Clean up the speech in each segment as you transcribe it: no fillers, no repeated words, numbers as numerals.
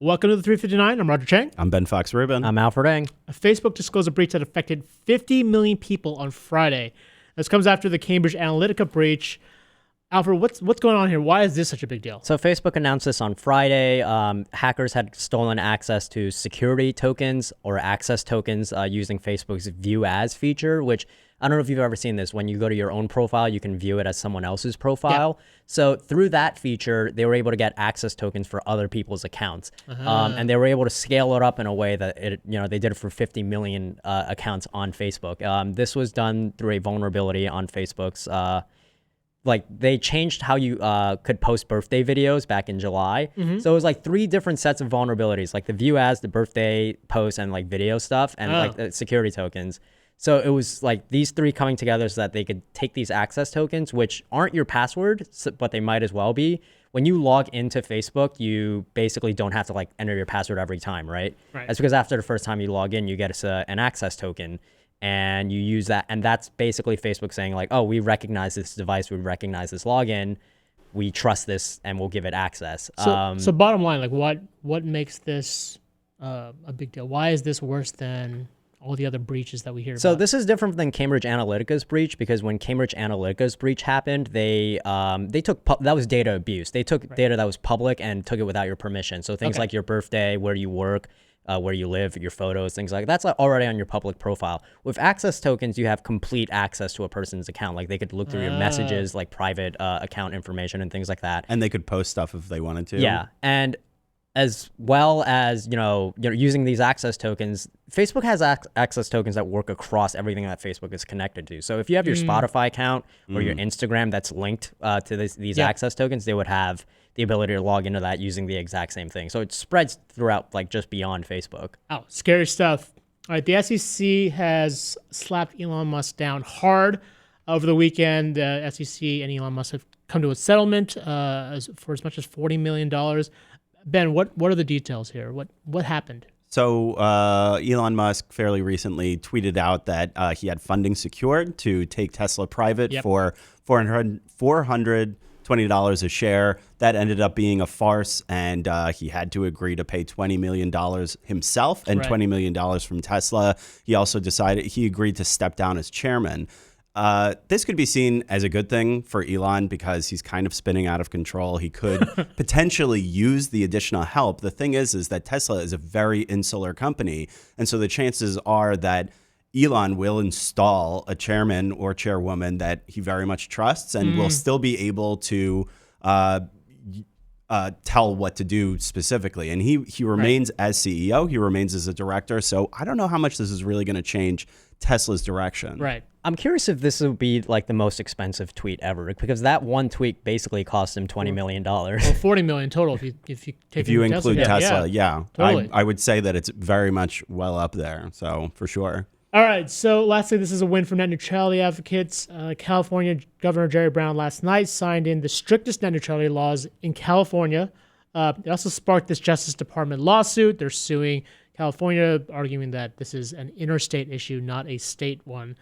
Welcome to the 359. I'm Roger Chang. I'm Ben Fox Rubin. I'm Alfred Eng. Facebook disclosed a breach that affected 50 million people on Friday. This comes after the Cambridge Analytica breach. Alfred, what's going on here? Why is this such a big deal? So Facebook announced this on Friday. Hackers had stolen access to security tokens or access tokens using Facebook's View As feature, which I don't know if you've ever seen this. When you go to your own profile, you can view it as someone else's profile. Yeah. So through that feature, they were able to get access tokens for other people's accounts. And they were able to scale it up in a way that they did it for 50 million accounts on Facebook. This was done through a vulnerability on Facebook's they changed how you could post birthday videos back in July. So it was like 3 different sets of vulnerabilities, like the View As, the birthday post, and like video stuff, and like the security tokens. So it was like these 3 coming together so that they could take these access tokens, which aren't your password, but they might as well be. When you log into Facebook, you basically don't have to like enter your password every time, right? That's because after the first time you log in, you get an access token. And you use that, and that's basically Facebook saying like, oh, we recognize this device, we recognize this login, we trust this, and we'll give it access. So bottom line, like what makes this a big deal? Why is this worse than all the other breaches that we hear about? So this is different than Cambridge Analytica's breach, because when Cambridge Analytica's breach happened, they took that was data abuse. They took data that was public and took it without your permission. So things like your birthday, where you work, where you live, your photos, things like that's already on your public profile. With access tokens, you have complete access to a person's account. Like they could look through your messages, like private account information and things like that. And they could post stuff if they wanted to. Yeah, and as well as using these access tokens, Facebook has access tokens that work across everything that Facebook is connected to. So if you have your Spotify account or your Instagram that's linked to these access tokens, they would have the ability to log into that using the exact same thing. So it spreads throughout, like just beyond Facebook. Oh, scary stuff. All right, the SEC has slapped Elon Musk down hard over the weekend. The SEC and Elon Musk have come to a settlement for as much as $40 million. Ben, what are the details here? What happened? So Elon Musk fairly recently tweeted out that he had funding secured to take Tesla private for $420 a share. That ended up being a farce, and he had to agree to pay $20 million himself and $20 million from Tesla. He also agreed to step down as chairman. This could be seen as a good thing for Elon because he's kind of spinning out of control. He could potentially use the additional help. The thing is that Tesla is a very insular company. And so the chances are that Elon will install a chairman or chairwoman that he very much trusts and will still be able to tell what to do specifically. And he remains as CEO. He remains as a director. So I don't know how much this is really going to change Tesla's direction. Right. I'm curious if this will be like the most expensive tweet ever, because that one tweet basically cost him $20 million. Well, $40 million total if you include Tesla. Yeah. Totally. I would say that it's very much well up there. So for sure. All right, so lastly, this is a win for net neutrality advocates. California Governor Jerry Brown last night signed in the strictest net neutrality laws in California. It also sparked this Justice Department lawsuit. They're suing California, arguing that this is an interstate issue, not a state one.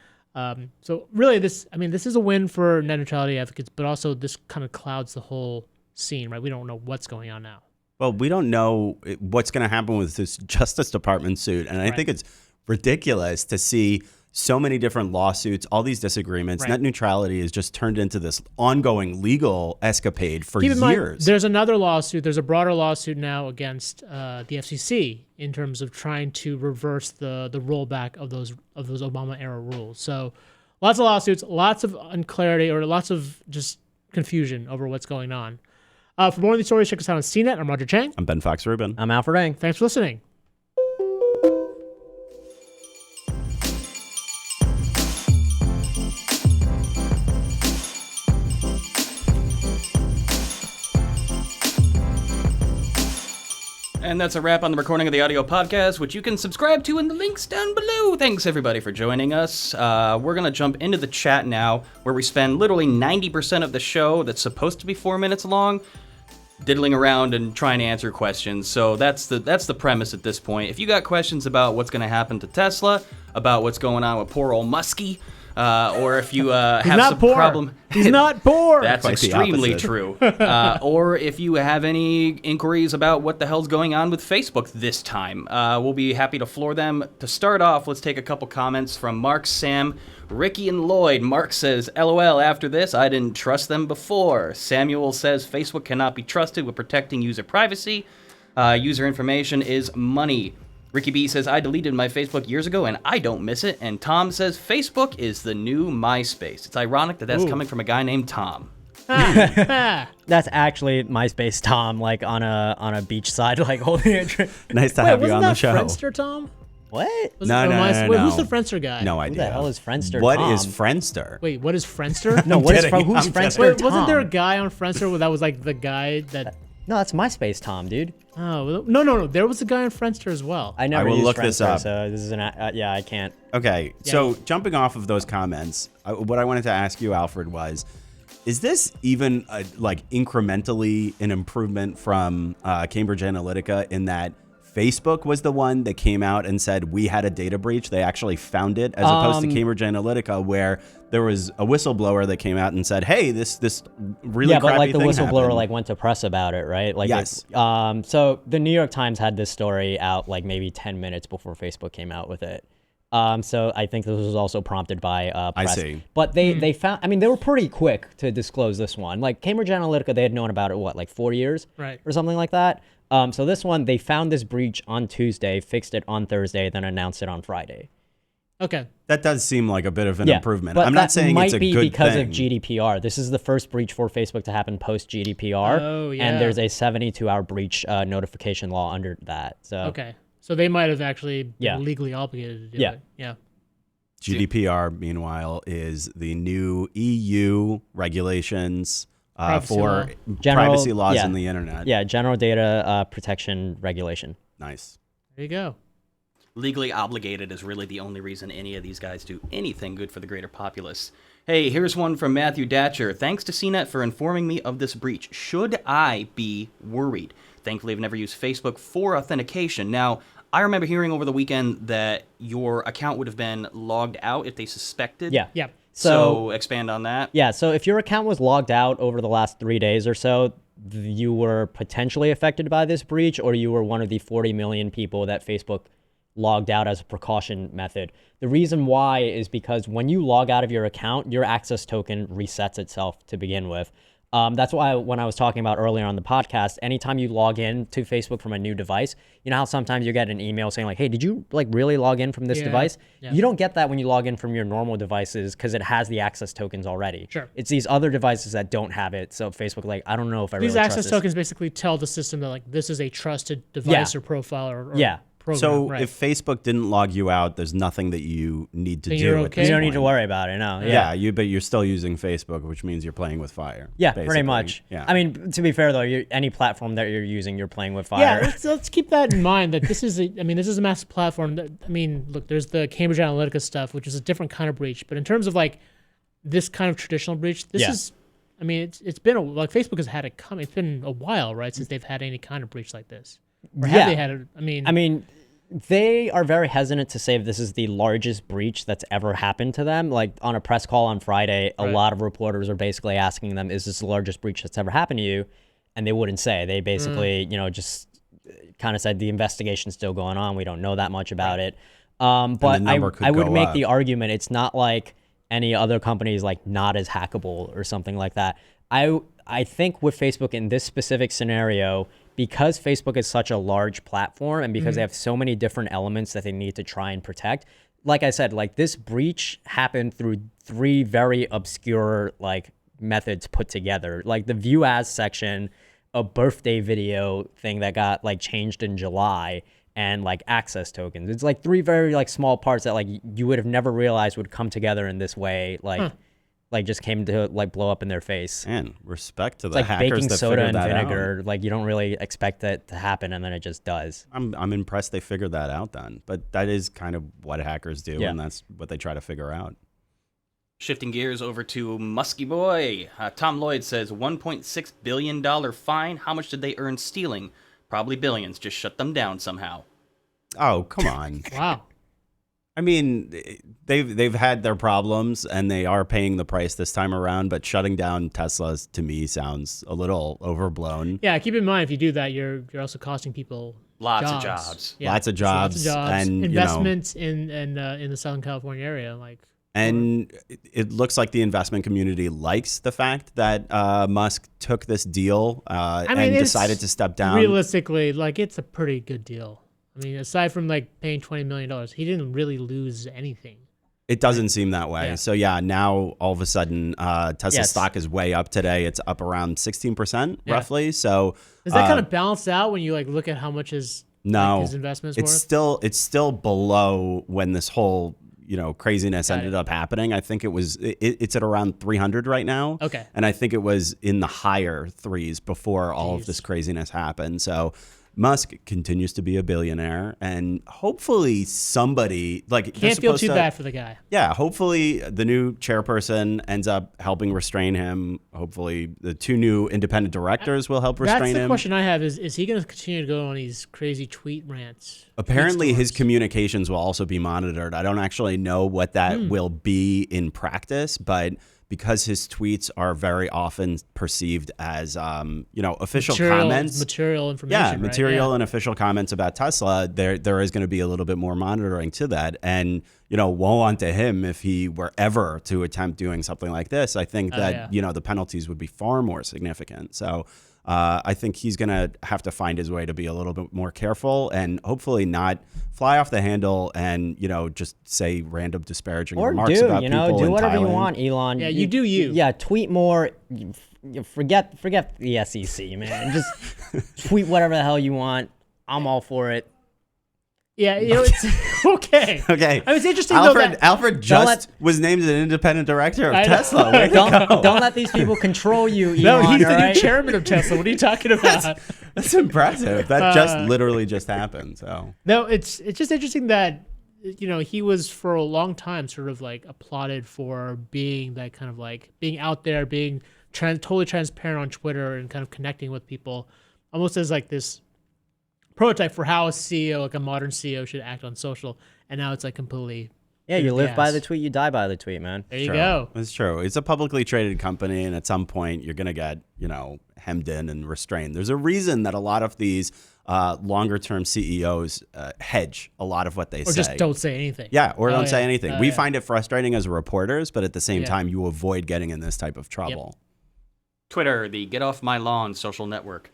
So really, this is a win for net neutrality advocates, but also this kind of clouds the whole scene, right? We don't know what's going on now. Well, we don't know what's going to happen with this Justice Department suit, and I think it's ridiculous to see so many different lawsuits, all these disagreements. Net neutrality has just turned into this ongoing legal escapade for years. Mind, there's another lawsuit. There's a broader lawsuit now against the FCC in terms of trying to reverse the rollback of those Obama era rules. So lots of lawsuits, lots of unclarity, or lots of just confusion over what's going on. For more of these stories, check us out on CNET. I'm Roger Chang. I'm Ben Fox Rubin. I'm Alfred Eng. Thanks for listening. And that's a wrap on the recording of the audio podcast, which you can subscribe to in the links down below. Thanks, everybody, for joining us. We're going to jump into the chat now, where we spend literally 90% of the show that's supposed to be 4 minutes long diddling around and trying to answer questions. So that's the premise at this point. If you got questions about what's going to happen to Tesla, about what's going on with poor old Muskie, or if you have not some poor. problem. He's not poor. That's Quite the extremely opposite. true. Or if you have any inquiries about what the hell's going on with Facebook this time, we'll be happy to floor them. To start off, let's take a couple comments from Mark, Sam, Ricky, and Lloyd. Mark says, LOL, after this, I didn't trust them before. Samuel says, Facebook cannot be trusted with protecting user privacy. User information is money. Ricky B says, I deleted my Facebook years ago and I don't miss it. And Tom says, Facebook is the new MySpace. It's ironic that that's coming from a guy named Tom. That's actually MySpace Tom, like on a beachside, like holding a drink. Nice to have you on the show. Friendster, Tom? What? No. Wait, who's the Friendster guy? No idea. Who the hell is Friendster What Tom? is Friendster? Wait, what is Friendster? No, kidding. who's I'm Friendster kidding. Wait, wasn't Tom? there a guy on Friendster that was like the guy that? No, that's MySpace Tom, dude. Oh no, there was a guy on Friendster as well. I never will used look Friendster, this up. so this is yeah, I can't. Okay, so jumping off of those comments, what I wanted to ask you, Alfred, was, is this even like incrementally an improvement from Cambridge Analytica in that Facebook was the one that came out and said we had a data breach? They actually found it, as opposed to Cambridge Analytica, where there was a whistleblower that came out and said, "Hey, this really yeah, but crappy like the thing whistleblower happened." like went to press about it, right? Like Yes. So the New York Times had this story out like maybe 10 minutes before Facebook came out with it. So I think this was also prompted by press. I see. But they found, I mean, they were pretty quick to disclose this one. Like Cambridge Analytica, they had known about it, what, like 4 years? Right. Or something like that. So this one, they found this breach on Tuesday, fixed it on Thursday, then announced it on Friday. Okay. That does seem like a bit of an improvement. But I'm that not saying might it's a be good because thing. of GDPR. This is the first breach for Facebook to happen post GDPR. Oh, yeah. And there's a 72-hour breach notification law under that. So Okay. So they might have actually been Yeah. legally obligated to do Yeah. it. Yeah. GDPR, meanwhile, is the new EU regulations Privacy for law. privacy laws yeah. in the internet. Yeah, general data protection regulation. Nice. There you go. Legally obligated is really the only reason any of these guys do anything good for the greater populace. Hey, here's one from Matthew Datcher. Thanks to CNET for informing me of this breach. Should I be worried? Thankfully, I've never used Facebook for authentication. Now, I remember hearing over the weekend that your account would have been logged out if they suspected. Yeah. Yeah. So expand on that. Yeah, so if your account was logged out over the last 3 days or so, you were potentially affected by this breach, or you were one of the 40 million people that Facebook logged out as a precaution method. The reason why is because when you log out of your account, your access token resets itself to begin with. That's why when I was talking about earlier on the podcast, anytime you log in to Facebook from a new device, you know how sometimes you get an email saying like, hey, did you like really log in from this device? Yeah. You don't get that when you log in from your normal devices because it has the access tokens already. Sure. It's these other devices that don't have it. So Facebook, like, I don't know if I These really access trust tokens basically tell the system that like this is a trusted device or profile or Yeah. program. So right. if Facebook didn't log you out, there's nothing that you need to Then do. you're at okay? this You don't need to point. worry about it. No. Yeah, but you're still using Facebook, which means you're playing with fire. Yeah, basically. pretty much. Yeah. I mean, to be fair though, any platform that you're using, you're playing with yeah, fire. let's keep that in mind. That this is a massive platform. That, I mean, look, there's the Cambridge Analytica stuff, which is a different kind of breach. But in terms of like this kind of traditional breach, this is. I mean, it's been like Facebook has had it come. It's been a while, right, since they've had any kind of breach like this. Or have they had it? I mean, they are very hesitant to say if this is the largest breach that's ever happened to them. Like on a press call on Friday, a lot of reporters are basically asking them, is this the largest breach that's ever happened to you? And they wouldn't say. They basically, just kind of said the investigation's still going on. We don't know that much about it. But I would make the argument it's not like any other company is like not as hackable or something like that. I think with Facebook in this specific scenario, because Facebook is such a large platform and because they have so many different elements that they need to try and protect, like I said, like this breach happened through 3 very obscure like methods put together. Like the view as section, a birthday video thing that got like changed in July, and like access tokens. It's like 3 very like small parts that like you would have never realized would come together in this way. Like just came to like blow up in their face. Man, respect to the Like hackers baking that soda figured and that vinegar. out. Like you don't really expect that to happen, and then it just does. I'm impressed they figured that out then. But that is kind of what hackers do, Yeah. and that's what they try to figure out. Shifting gears over to Muskie Boy. Tom Lloyd says $1.6 billion fine. How much did they earn stealing? Probably billions. Just shut them down somehow. Oh, come on. wow. I mean, they've had their problems and they are paying the price this time around, but shutting down Teslas to me sounds a little overblown. Yeah, keep in mind if you do that, you're also costing people Lots of jobs. jobs. Yeah, Lots of it's jobs and investments in the Southern California area, like. And it looks like the investment community likes the fact that Musk took this deal and decided to step down. Realistically, like, it's a pretty good deal. I mean, aside from like paying $20 million, he didn't really lose anything. It doesn't seem that way. Yeah. So yeah, now all of a sudden, Tesla stock is way up today. It's up around 16% roughly. So does that kind of balance out when you like look at how much his investments worth? It's still below when this whole craziness ended up happening. I think it's at around 300 right now. Okay. And I think it was in the higher threes before all of this craziness happened. So Musk continues to be a billionaire, and hopefully somebody can't feel too bad for the guy. Yeah, hopefully the new chairperson ends up helping restrain him. Hopefully the 2 new independent directors will help restrain him. That's the question I have: is he going to continue to go on these crazy tweet rants? Apparently, his communications will also be monitored. I don't actually know what that will be in practice, but because his tweets are very often perceived as, official comments. Material information. Yeah, material and official comments about Tesla, there is going to be a little bit more monitoring to that. And, woe unto him if he were ever to attempt doing something like this. I think that, the penalties would be far more significant. So I think he's going to have to find his way to be a little bit more careful and hopefully not fly off the handle and, just say random disparaging remarks about people do in whatever Thailand. you want, Elon. Yeah, you do you. Yeah, tweet more. Forget the SEC, man. Just tweet whatever the hell you want. I'm all for it. Yeah, it's okay. Okay. I mean, it's interesting Alfred just was named an independent director of Tesla. Don't let these people control you, Elon. No, he's the new chairman of Tesla. What are you talking about? That's impressive. That just literally just happened. So no, it's just interesting that he was for a long time sort of like applauded for being that kind of like being out there, being totally transparent on Twitter and kind of connecting with people, almost as like this prototype for how a CEO, like a modern CEO, should act on social. And now it's like completely. Yeah, you live by the tweet, you die by the tweet, man. There you go. It's true. It's a publicly traded company, and at some point you're going to get, hemmed in and restrained. There's a reason that a lot of these longer term CEOs hedge a lot of what they say. Or just don't say anything. Yeah, or don't say anything. We find it frustrating as reporters, but at the same time, you avoid getting in this type of trouble. Yep. Twitter, the Get Off My Lawn social network.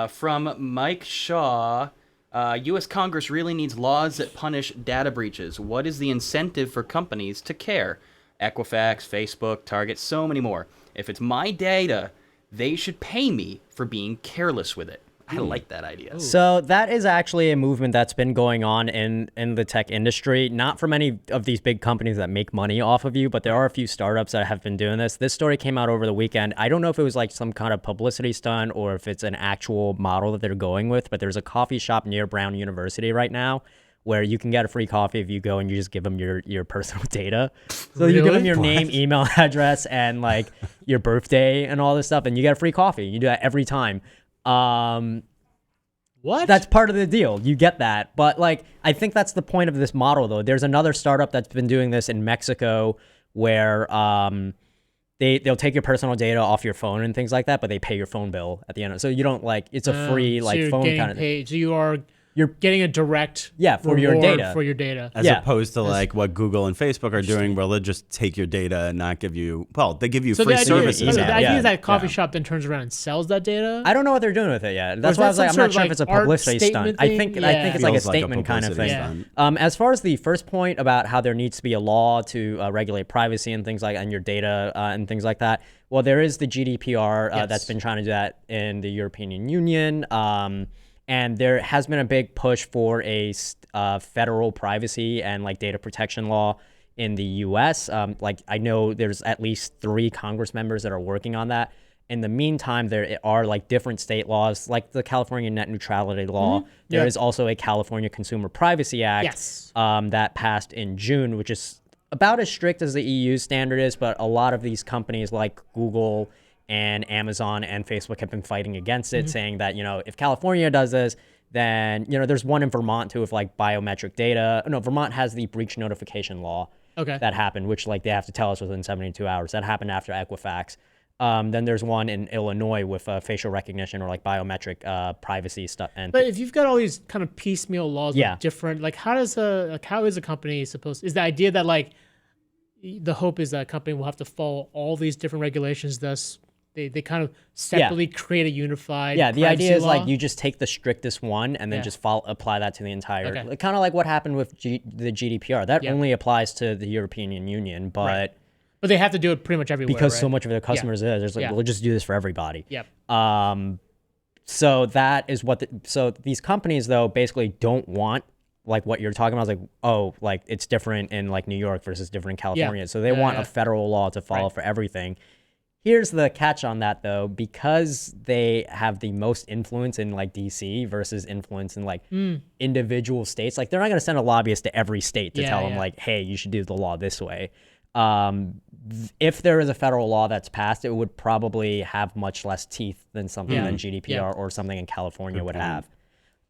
From Mike Shaw, U.S. Congress really needs laws that punish data breaches. What is the incentive for companies to care? Equifax, Facebook, Target, so many more. If it's my data, they should pay me for being careless with it. I like that idea. So that is actually a movement that's been going on in the tech industry, not from any of these big companies that make money off of you, but there are a few startups that have been doing this. This story came out over the weekend. I don't know if it was like some kind of publicity stunt or if it's an actual model that they're going with, but there's a coffee shop near Brown University right now where you can get a free coffee if you go and you just give them your personal data. So you give them your name, email address, and like your birthday and all this stuff, and you get a free coffee. You do that every time. What? That's part of the deal. You get that. But like, I think that's the point of this model though. There's another startup that's been doing this in Mexico where they'll take your personal data off your phone and things like that, but they pay your phone bill at the end. So you don't like, it's a free like phone kind of thing. So you're getting a direct for your data. For your data. As opposed to like what Google and Facebook are doing where they'll just take your data and not give you, they give you free services. The idea is that coffee shop then turns around and sells that data? I don't know what they're doing with it yet. That's why I was like, I'm not sure if it's a publicity stunt. I think it's like a statement kind of thing. As far as the first point about how there needs to be a law to regulate privacy and things like and your data and things like that, well, there is the GDPR that's been trying to do that in the European Union. And there has been a big push for a federal privacy and like data protection law in the U.S. Like I know there's at least 3 Congress members that are working on that. In the meantime, there are like different state laws, like the California net neutrality law. Mm-hmm. There is also a California Consumer Privacy Act that passed in June, which is about as strict as the EU standard is. But a lot of these companies like Google and Amazon and Facebook have been fighting against it, saying that, if California does this, Then, there's one in Vermont too with like biometric data. No, Vermont has the breach notification law that happened, which like they have to tell us within 72 hours. That happened after Equifax. Then there's one in Illinois with facial recognition or like biometric privacy stuff. But if you've got all these kind of piecemeal laws with different, like how is a company supposed? Is the idea that like the hope is that a company will have to follow all these different regulations, thus they kind of separately create a unified the idea is law? like you just take the strictest one and then just apply that to the entire kind of like what happened with the GDPR that only applies to the European Union, but they have to do it pretty much everywhere because so much of their customers is there's like we'll just do this for everybody. So that is what so these companies though basically don't want like what you're talking about is like, oh, like it's different in like New York versus different in California. So they want a federal law to follow for everything. Here's the catch on that though, because they have the most influence in like DC versus influence in like individual states. Like they're not going to send a lobbyist to every state to tell them like, hey, you should do the law this way. If there is a federal law that's passed, it would probably have much less teeth than something than GDPR or something in California would have.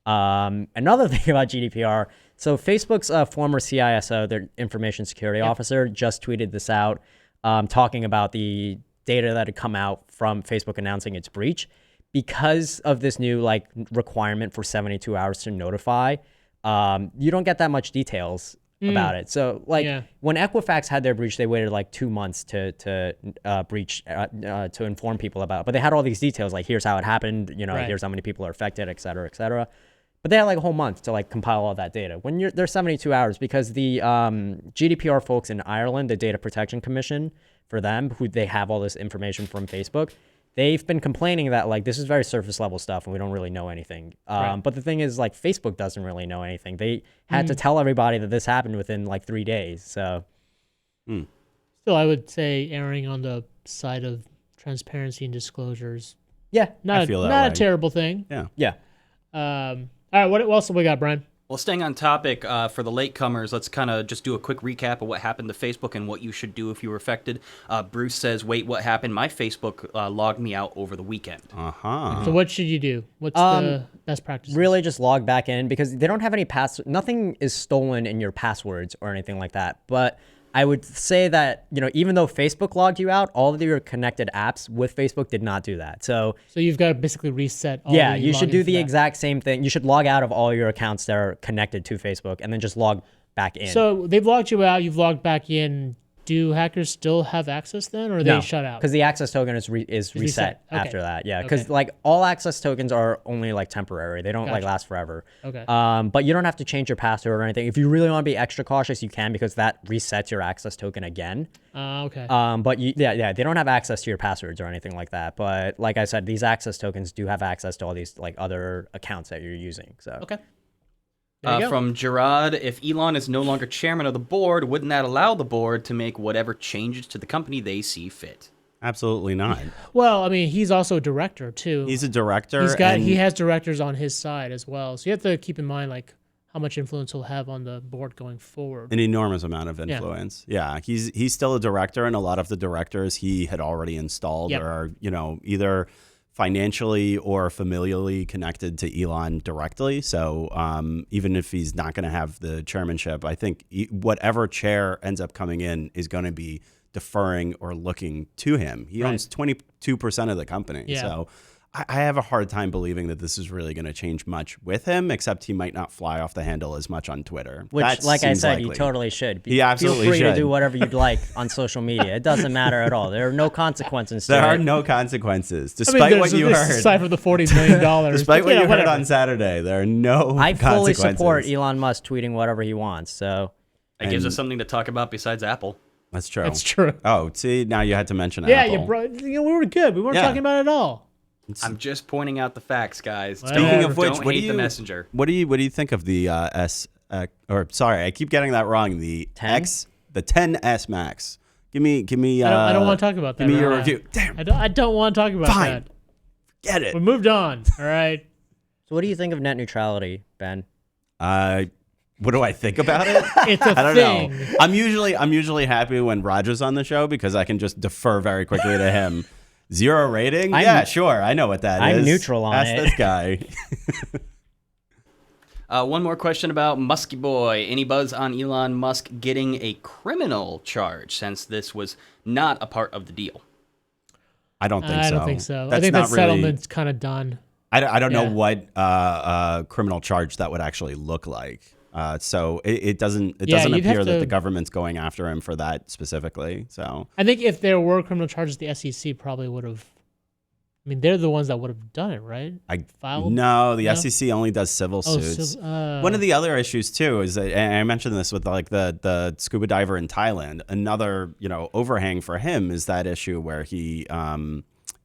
Another thing about GDPR, so Facebook's former CISO, their information security officer, just tweeted this out, talking about the data that had come out from Facebook announcing its breach. Because of this new like requirement for 72 hours to notify, you don't get that much details about it. So like when Equifax had their breach, they waited like 2 months to breach to inform people about it. But they had all these details like here's how it happened, here's how many people are affected, et cetera, et cetera. But they had like a whole month to like compile all that data. When there's 72 hours because the GDPR folks in Ireland, the Data Protection Commission for them, who they have all this information from Facebook, they've been complaining that like this is very surface level stuff and we don't really know anything. But the thing is like Facebook doesn't really know anything. They had to tell everybody that this happened within like 3 days. So still, I would say erring on the side of transparency and disclosures. I feel that not way. a terrible thing. Yeah. All right, what else have we got, Brian? Well, staying on topic, for the latecomers, let's kind of just do a quick recap of what happened to Facebook and what you should do if you were affected. Bruce says, wait, what happened? My Facebook logged me out over the weekend. So what should you do? What's the best practice? Really just log back in because they don't have any nothing is stolen in your passwords or anything like that. But I would say that, even though Facebook logged you out, all of your connected apps with Facebook did not do that. So you've got to basically reset all you should do the exact same thing. You should log out of all your accounts that are connected to Facebook and then just log back in. So they've logged you out, you've logged back in. Do hackers still have access then, or are they shut out? Because the access token is reset after that. Yeah, because like all access tokens are only like temporary. They don't like last forever. But you don't have to change your password or anything. If you really want to be extra cautious, you can because that resets your access token again. But they don't have access to your passwords or anything like that. But like I said, these access tokens do have access to all these like other accounts that you're using. So From Gerard, if Elon is no longer chairman of the board, wouldn't that allow the board to make whatever changes to the company they see fit? Absolutely not. Well, I mean, he's also a director too. He's a director. He has directors on his side as well. So you have to keep in mind like how much influence he'll have on the board going forward. An enormous amount of influence. Yeah, he's still a director, and a lot of the directors he had already installed are either financially or familially connected to Elon directly. So even if he's not going to have the chairmanship, I think whatever chair ends up coming in is going to be deferring or looking to him. He owns 22% of the company. So I have a hard time believing that this is really going to change much with him, except he might not fly off the handle as much on Twitter. Which, like I said, you totally should. He absolutely Feel free should. to do whatever you'd like on social media. It doesn't matter at all. There are no consequences to There it. are no consequences, despite what you heard. Aside from the $40 million. Despite what you heard on Saturday, there are no I fully consequences. support Elon Musk tweeting whatever he wants. So It gives us something to talk about besides Apple. That's true. That's true. Oh, see, now you had to mention Yeah, Apple. we were good. We weren't talking about it at all. I'm just pointing out the facts, guys. Speaking of which, don't what hate do you the messenger. What do you think of the sorry, I keep getting that wrong. The 10? the 10s Max. Give me. I don't want to talk about that. Give me your right review. now. Damn. I don't want to talk about Fine. that. Get it. We moved on. All right. So what do you think of net neutrality, Ben? What do I think about it? It's a I don't thing. know. I'm usually happy when Roger's on the show because I can just defer very quickly to him. 0 rating? Yeah, sure. I know what that is. I'm neutral on Ask it. this guy. One more question about Musky Boy. Any buzz on Elon Musk getting a criminal charge since this was not a part of the deal? I don't think so. I don't think so. That's I think not that settlement's kind of done. I don't know Yeah. what criminal charge that would actually look like. So it doesn't Yeah, doesn't you'd appear have that to- the government's going after him for that specifically. So I think if there were criminal charges, the SEC probably would have. I mean, they're the ones that would have done it, right? Filed? No, the No? SEC only does civil suits. So, One of the other issues too is that, and I mentioned this with like the scuba diver in Thailand. Another overhang for him is that issue where he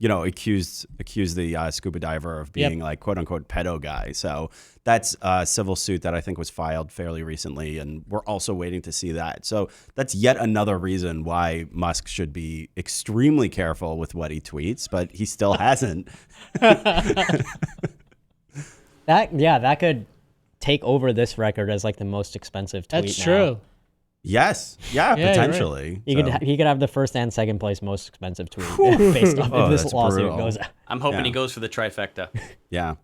accused the scuba diver of being like quote unquote pedo guy. So that's a civil suit that I think was filed fairly recently, and we're also waiting to see that. So that's yet another reason why Musk should be extremely careful with what he tweets, but he still hasn't. That could take over this record as like the most expensive tweet. that's now. true. Yes, yeah, you're right. potentially. He So- could have the first and second place most expensive tweet based on Oh, if this that's lawsuit brutal. goes. I'm hoping Yeah. he goes for the trifecta. yeah.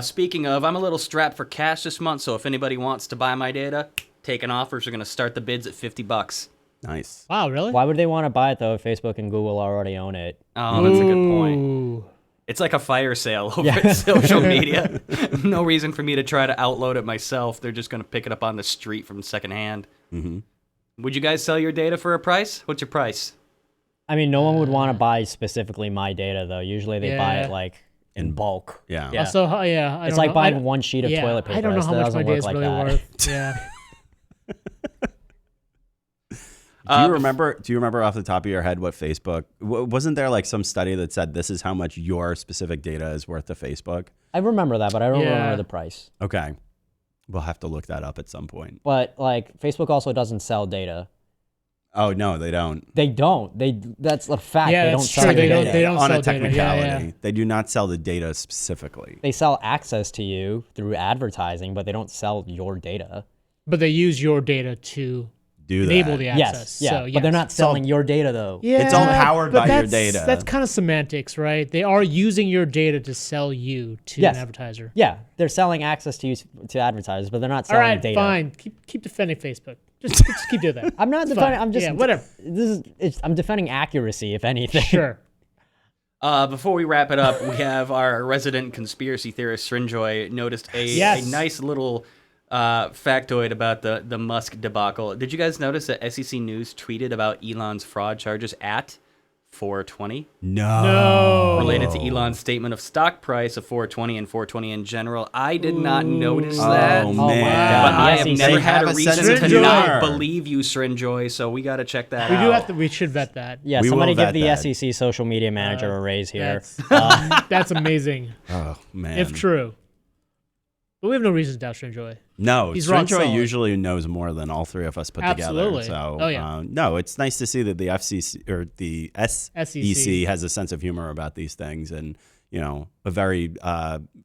Speaking of, I'm a little strapped for cash this month, so if anybody wants to buy my data, taking offers are going to start the bids at $50. Nice. Wow, really? Why would they want to buy it though if Facebook and Google already own it? Oh, that's a good point. Ooh. It's like a fire sale over at social media. No reason for me to try to outload it myself. They're just going to pick it up on the street from secondhand. Mm-hmm. Would you guys sell your data for a price? What's your price? I mean, no one would want to buy specifically my data though. Usually they buy Yeah. it like in bulk. Yeah. Yeah. Also, yeah, I It's don't like know. buying one sheet of toilet paper. I don't know how much my doesn't day work is like really that. worth. Yeah. Do you remember off the top of your head what Facebook wasn't there like some study that said this is how much your specific data is worth to Facebook? I remember that, but I don't Yeah. remember the price. Okay. We'll have to look that up at some point. But like Facebook also doesn't sell data. Oh no, they don't. They don't. That's a fact. Yeah, they don't that's sell true. the They data. don't- they don't On sell a data. Yeah, technicality. yeah. They do not sell the data specifically. They sell access to you through advertising, but they don't sell your data. But they use your data to Do enable that. the Yes, access. yeah, So, but they're yes. not selling your data though. Yeah, It's all powered but by your that's- data. That's kind of semantics, right? They are using your data to sell you to Yes. an advertiser. Yeah, they're selling access to you to advertisers, but they're not All selling right, data. fine. Keep defending Facebook. Just keep doing that. I'm not It's defending. fine. I'm just yeah, whatever. I'm defending accuracy, if anything. Sure. Before we wrap it up, we have our resident conspiracy theorist, Srinjoy, noticed a Yes. nice little factoid about the Musk debacle. Did you guys notice that SEC News tweeted about Elon's fraud charges at 420? No. Related to Elon's statement of stock price of 420 and 420 in general. I did not notice Oh, that. man. my But God. I The have SEC never had have a a reason sense of to not humor. believe you, Srinjoy, so we got to check that We out. do have to. We should vet that. Yeah, We somebody will give vet the that. SEC social media manager a raise here. That's amazing. Oh man. If true. But we have no reason to doubt Srinjoy. No, He's rock Srinjoy solid. usually knows more than all three of us put Absolutely. together. So, Oh, yeah. no, it's nice to see that the FCC or the SEC SEC has a sense of humor about these things, and a very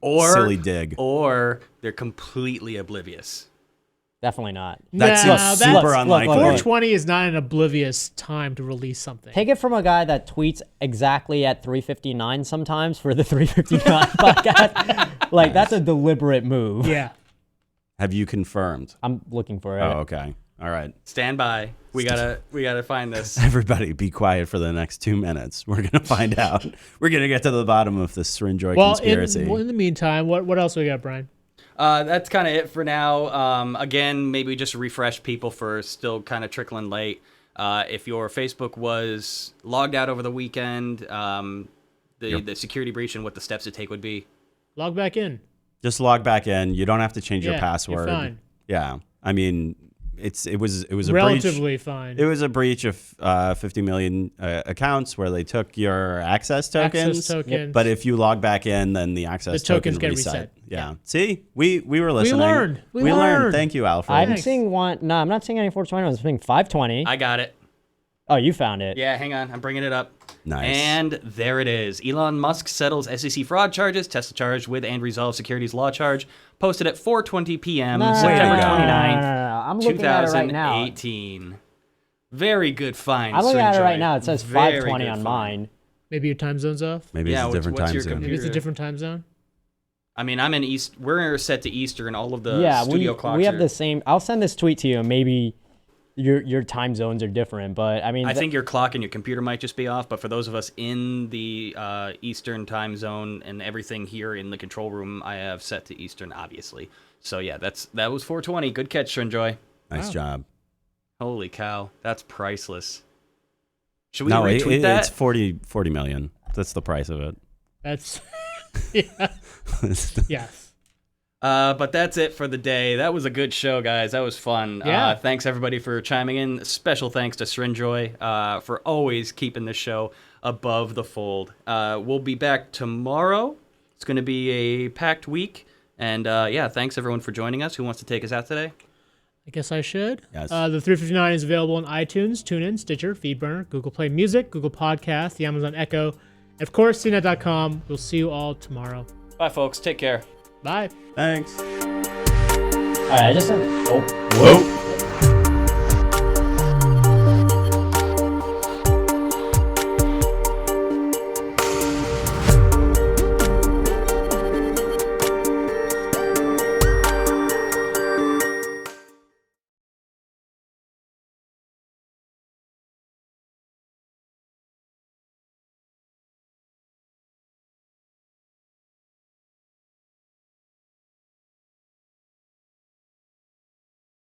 Or- silly dig. Or they're completely oblivious. Definitely not. That Nah, seems that's- super unlikely. look. 420 is not an oblivious time to release something. Take it from a guy that tweets exactly at 3:59 sometimes for the 3:59 podcast. Like that's a deliberate move. Yeah. Have you confirmed? I'm looking for it. Oh, okay. All right. Stand by. We gotta find this. Everybody be quiet for the next 2 minutes. We're going to find out. We're going to get to the bottom of this Srinjoy Well, conspiracy. in the meantime, what else we got, Brian? That's kind of it for now. Again, maybe just refresh people for still kind of trickling late. If your Facebook was logged out over the weekend, the security breach and what the steps to take would be. Log back in. Just log back in. You don't have to change your Yeah, password. you're fine. Yeah. I mean, it was a breach. Relatively fine. It was a breach of 50 million accounts where they took your access tokens. Access tokens. But if you log back in, then the access The tokens token get reset. reset. Yeah. See, we were listening. learned. We learned. learned. Thank you, Alfred. I'm Thanks. seeing one. No, I'm not seeing any 420. I'm seeing 520. I got it. Oh, you found it. Yeah, hang on. I'm bringing it up. Nice. And there it is. Elon Musk settles SEC fraud charges, Tesla charge with and resolves securities law charge. Posted at 4:20 p.m. No, September to go. 29th, no. I'm looking at it right now. 2018. Very good find. I'm looking at it Srinjoy. right now. It says Very 520 good on find. mine. Maybe your time zone's off. Maybe Yeah, it's a different what's time your zone. Maybe it's a Computer. different time zone. I mean, I'm in East. We're set to Eastern. All of the studio clocks. We have the same. I'll send this tweet to you. And maybe your time zones are different, but I mean, I think your clock and your computer might just be off. But for those of us in the Eastern time zone and everything here in the control room, I have set to Eastern, obviously. So yeah, that was 420. Good catch, Shrinjoy. Nice job. Holy cow, that's priceless. Should we No, retweet that? it's 40 million. That's the price of it. That's yeah. Yes. But that's it for the day. That was a good show, guys. That was fun. Yeah. Thanks, everybody, for chiming in. Special thanks to Shrinjoy for always keeping the show above the fold. We'll be back tomorrow. It's going to be a packed week. And, yeah, thanks, everyone, for joining us. Who wants to take us out today? I guess I should. Yes. The 359 is available on iTunes, TuneIn, Stitcher, Feedburner, Google Play Music, Google Podcasts, the Amazon Echo, and of course, CNET.com. We'll see you all tomorrow. Bye, folks. Take care. Bye. Thanks. all right, I just said, Whoa.